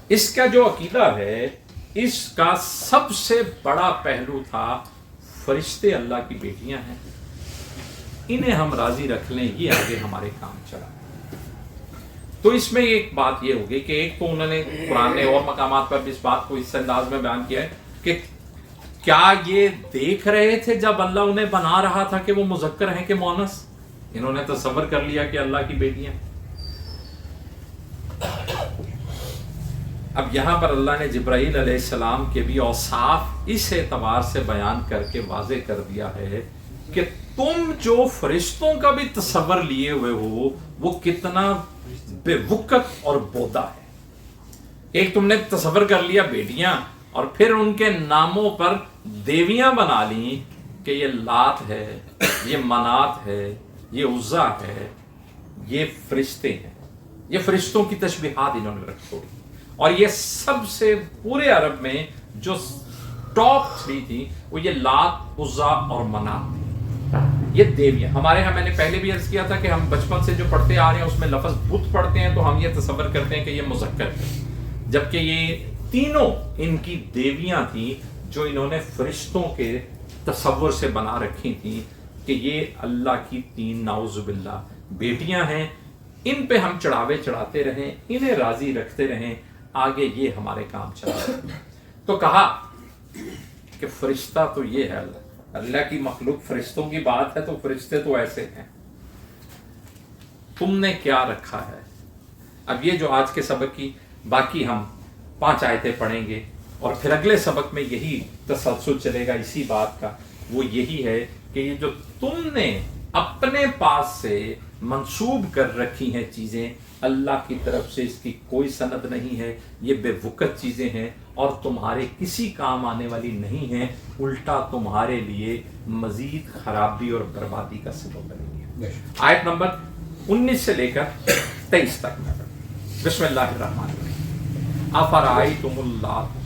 اس کا جو عقیدہ ہے اس کا سب سے بڑا پہلو تھا فرشتے اللہ کی بیٹیاں ہیں، انہیں ہم راضی رکھ لیں، یہ آگے ہمارے کام چلا۔ تو اس میں ایک بات یہ ہوگی کہ ایک تو انہوں نے قرآن نے اور مقامات پر بھی اس بات کو اس انداز میں بیان کیا ہے کہ کیا یہ دیکھ رہے تھے جب اللہ انہیں بنا رہا تھا کہ وہ مذکر ہیں کہ مؤنث؟ انہوں نے تصور کر لیا کہ اللہ کی بیٹیاں۔ اب یہاں پر اللہ نے جبرائیل علیہ السلام کے بھی اوصاف اس اعتبار سے بیان کر کے واضح کر دیا ہے کہ تم جو فرشتوں کا بھی تصور لیے ہوئے ہو وہ کتنا بے وقت اور بودا ہے۔ ایک تم نے تصور کر لیا بیٹیاں اور پھر ان کے ناموں پر دیویاں بنا لی کہ یہ لات ہے، یہ منات ہے، یہ عزا ہے، یہ فرشتے ہیں۔ یہ فرشتوں کی تشبیہات انہوں نے رکھ چھوڑی، اور یہ سب سے پورے عرب میں جو ٹاپ 3 تھی وہ یہ لات، عزا اور منات تھی، یہ دیویاں۔ ہمارے ہاں میں نے پہلے بھی عرض کیا تھا کہ ہم بچپن سے جو پڑھتے آ رہے ہیں اس میں لفظ بت پڑھتے ہیں تو ہم یہ تصور کرتے ہیں کہ یہ مذکر ہے، جبکہ یہ تینوں ان کی دیویاں تھیں جو انہوں نے فرشتوں کے تصور سے بنا رکھی تھیں کہ یہ اللہ کی 3 نعوذ باللہ بیٹیاں ہیں، ان پہ ہم چڑھاوے چڑھاتے رہیں، انہیں راضی رکھتے رہیں، آگے یہ ہمارے کام چلا۔ تو کہا کہ فرشتہ تو یہ ہے، اللہ کی مخلوق فرشتوں کی بات ہے تو فرشتے تو ایسے ہیں، تم نے کیا رکھا ہے؟ اب یہ جو آج کے سبق کی باقی ہم 5 آیتیں پڑھیں گے اور پھر اگلے سبق میں یہی تسلسل چلے گا اسی بات کا، وہ یہی ہے کہ یہ جو تم نے اپنے پاس سے منسوب کر رکھی ہیں چیزیں، اللہ کی طرف سے اس کی کوئی سند نہیں ہے، یہ بے وقت چیزیں ہیں اور تمہارے کسی کام آنے والی نہیں ہیں، الٹا تمہارے لیے مزید خرابی اور بربادی کا سبب بنیں گے۔ آیت نمبر 19 سے لے کر 23 تک میں بسم اللہ الرحمن الرحیم۔ افرأیتم اللات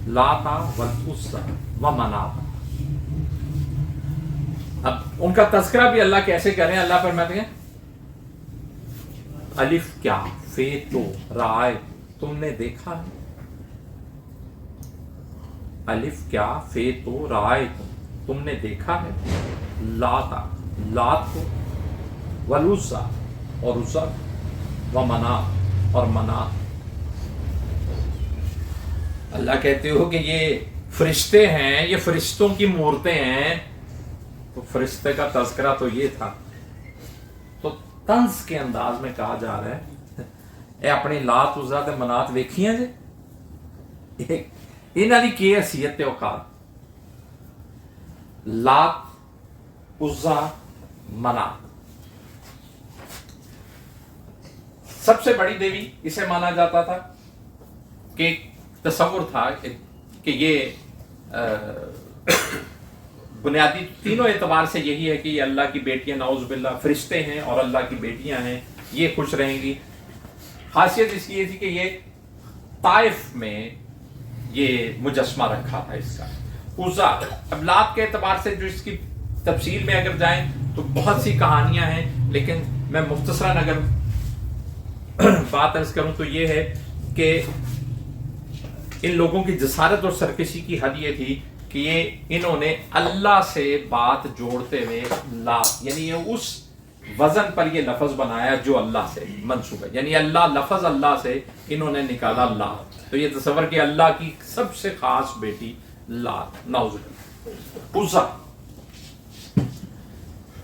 والعزی ومناۃ۔ اب ان کا تذکرہ بھی اللہ کیسے کریں؟ اللہ فرماتے ہیں الف کیا، فے تو، رائے تم نے دیکھا ہے، الف کیا، فے تو، رائے تم نے دیکھا ہے، لاتا لات کو، والعزی اور عزا، ومناۃ اور مناۃ۔ اللہ کہتے ہو کہ یہ فرشتے ہیں، یہ فرشتوں کی مورتیں ہیں، تو فرشتے کا تذکرہ تو یہ تھا، تو طنز کے انداز میں کہا جا رہا ہے اے اپنی لات عزا تے منات ویکھیاں جے، انہاں دی کی حیثیت تے اوقات؟ لات، عزا، منات، سب سے بڑی دیوی اسے مانا جاتا تھا کہ تصور تھا کہ یہ بنیادی تینوں اعتبار سے یہی ہے کہ یہ اللہ کی بیٹیاں، نعوذ باللہ فرشتے ہیں اور اللہ کی بیٹیاں ہیں، یہ خوش رہیں گی۔ خاصیت اس کی یہ تھی کہ یہ طائف میں یہ مجسمہ رکھا تھا اس کا۔ عزا، اب لات کے اعتبار سے جو اس کی تفصیل میں اگر جائیں تو بہت سی کہانیاں ہیں، لیکن میں مختصراً اگر بات عرض کروں تو یہ ہے کہ ان لوگوں کی جسارت اور سرکشی کی حد یہ تھی کہ یہ انہوں نے اللہ سے بات جوڑتے ہوئے لات، یعنی یہ اس وزن پر یہ لفظ بنایا جو اللہ سے منسوب ہے، یعنی اللہ لفظ اللہ سے انہوں نے نکالا لات، تو یہ تصور کہ اللہ کی سب سے خاص بیٹی لات، نعوذ باللہ۔ عزا،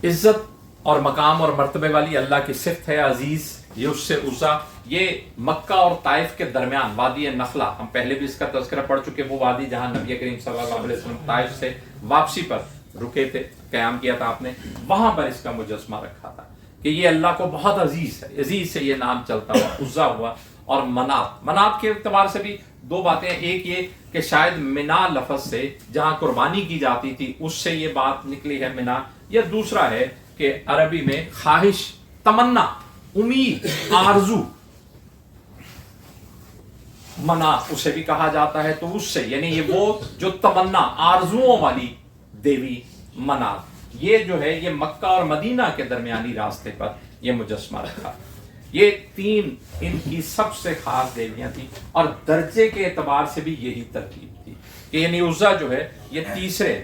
عزت اور مقام اور مرتبے والی اللہ کی صفت ہے، عزیز، یہ اس سے عزا، یہ مکہ اور طائف کے درمیان وادی نخلا، ہم پہلے بھی اس کا تذکرہ پڑھ چکے، وہ وادی جہاں نبی کریم صلی اللہ علیہ وسلم طائف سے واپسی پر رکے تھے، قیام کیا تھا آپ نے، وہاں پر اس کا مجسمہ رکھا تھا کہ یہ اللہ کو بہت عزیز ہے، عزیز سے یہ نام چلتا ہوا، عزا ہوا۔ اور منات، منات کے اعتبار سے بھی 2 باتیں، ایک یہ کہ شاید منا لفظ سے جہاں قربانی کی جاتی تھی اس سے یہ بات نکلی ہے منا، یا دوسرا ہے کہ عربی میں خواہش، تمنا، امید، آرزو، منات اسے بھی کہا جاتا ہے، تو اس سے یعنی یہ وہ جو تمنا، آرزوؤں والی دیوی منات، یہ جو ہے یہ مکہ اور مدینہ کے درمیانی راستے پر یہ مجسمہ رکھا۔ یہ تین ان کی سب سے خاص دیویاں تھیں، اور درجے کے اعتبار سے بھی یہی ترتیب تھی کہ یعنی عزا جو ہے یہ تیسرے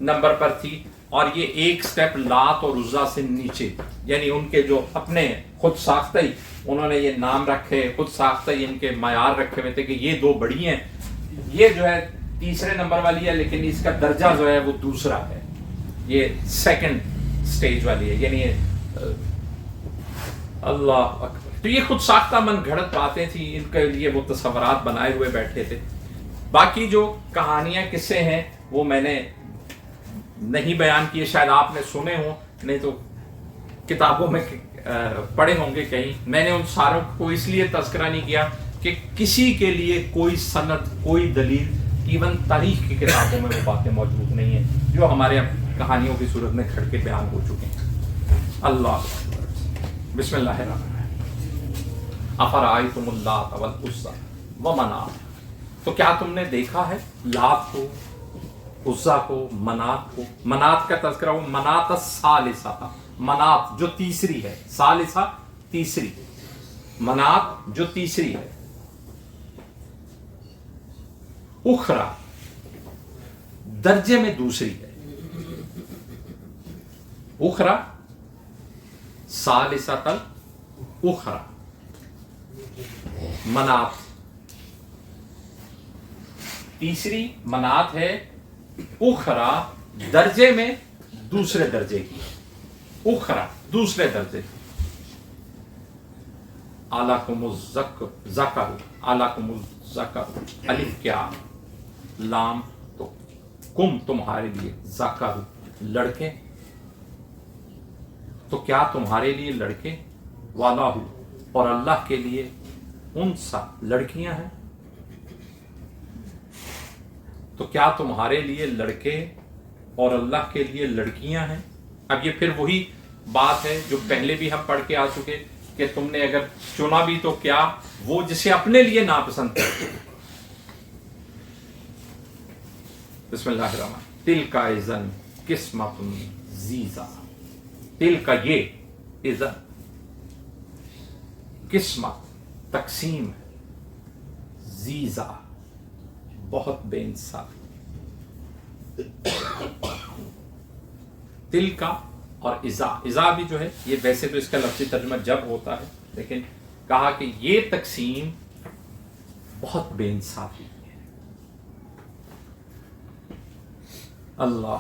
نمبر پر تھی، اور یہ ایک سٹیپ لات اور عزا سے نیچے، یعنی ان کے جو اپنے خود ساختہ ہی انہوں نے یہ نام رکھے، خود ساختہ ہی ان کے معیار رکھے ہوئے تھے کہ یہ دو بڑی ہیں، یہ جو ہے تیسرے نمبر والی ہے لیکن اس کا درجہ جو ہے وہ دوسرا ہے، یہ سیکنڈ سٹیج والی ہے، یعنی اللہ اکبر۔ تو یہ خود ساختہ من گھڑت باتیں تھیں، ان کے لیے وہ تصورات بنائے ہوئے بیٹھے تھے۔ باقی جو کہانیاں قصے ہیں وہ میں نے نہیں بیان کیے، شاید آپ نے سنے ہوں، نہیں تو کتابوں میں پڑھے ہوں گے کہیں۔ میں نے ان ساروں کو اس لیے تذکرہ نہیں کیا کہ کسی کے لیے کوئی سند، کوئی دلیل، ایون تاریخ کی کتابوں میں وہ باتیں موجود نہیں ہیں جو ہمارے کہانیوں کی صورت میں کھڑ کے بیان ہو چکے ہیں۔ اللہ بسم اللہ الرحمن الرحیم۔ افرأیتم اللات والعزی ومنات، تو کیا تم نے دیکھا ہے لات کو، عزا کو، منات کو؟ منات کا تذکرہ ہو، منات الثالثہ، منات جو تیسری ہے، ثالثہ تیسری، منات جو تیسری ہے، اخرى درجے میں دوسری ہے، اخرى ثالثۃ الاخرى، منات تیسری منات ہے، اخرى درجے میں دوسرے درجے کی، اخرى دوسرے درجے کی۔ اعلیکم الذکر، اعلیکم الذکر، الف کیا، لام تو، کم تمہارے لیے، ذکر لڑکے، تو کیا تمہارے لیے لڑکے، والا ہو اور اللہ کے لیے انسا لڑکیاں ہیں، تو کیا تمہارے لیے لڑکے اور اللہ کے لیے لڑکیاں ہیں؟ اب یہ پھر وہی بات ہے جو پہلے بھی ہم پڑھ کے آ چکے کہ تم نے اگر چنا بھی تو کیا وہ جسے اپنے لیے ناپسند کرتے۔ بسم اللہ الرحمن، تلک اذن قسمۃ ضیزیٰ، تلک یہ، اذن قسمت تقسیم ہے، ضیزیٰ بہت بے انصافی، تل کا اور اذا بھی جو ہے یہ ویسے تو اس کا لفظی ترجمہ جب ہوتا ہے، لیکن کہا کہ یہ تقسیم بہت بے انصافی ہے۔ اللہ